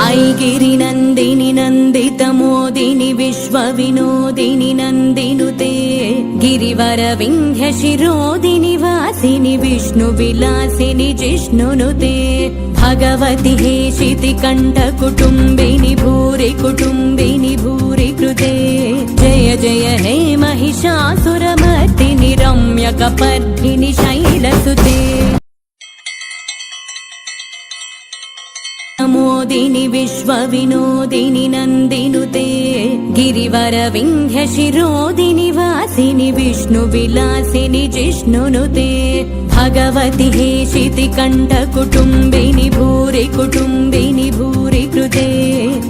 ऐगिरिनन्दिनि नन्दितमोदिनि विश्वविनोदिनि नन्दिनुते गिरिवरविन्ध्यशिरोदिनि वासिनि विष्णुविलासिनि जिष्णुनुते भगवति हेशिति कण्ठकुटुम्बिनि भूरि कुटुम्बिनि भूरि कृते जय जय हे महिषासुरमर्दिनि रम्यकपर्दिनि शैलसुते मोदिनि विश्वविनोदिनि नन्दिनुते गिरिवरविन्ध्यशिरोदिनि वासिनि विष्णुविलासिनि जिष्णुनुते भगवति हेशिति कण्ठकुटुम्बिनि भूरि कुटुम्बिनि भूरि कृते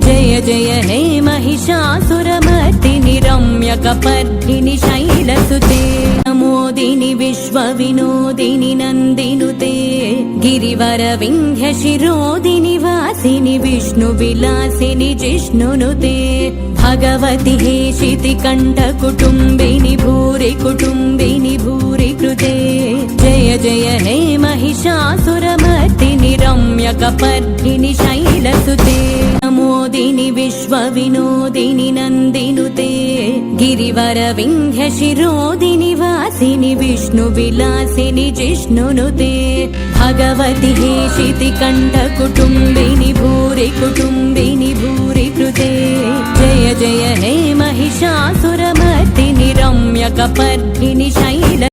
जय जय हे महिषासुरमर्दिनि रम्यकपर्दिनि शैलसुते मोदिनि विश्वविनोदिनि नन्दिनुते गिरिवरविन्ध्यशिरोदिनि वासिनि विष्णुविलासिनि जिष्णुनुते भगवति हेशिति कण्ठकुटुम्बिनि भूरि कुटुम्बिनि भूरि कृते जय जय हे महिषासुरमर्दिनि रम्यकपर्दिनि शैलसुते मोदिनि विश्वविनोदिनि नन्दिनुते गिरिवरविन्ध्यशिरोदिनि वासिनि विष्णुविलासिनि जिष्णुनुते भगवति हेशिति कण्ठकुटुम्बिनि भूरि कुटुम्बिनि भूरि कृते जय जय हे महिषासुरमर्दिनि रम्यकपर्दिनि शैल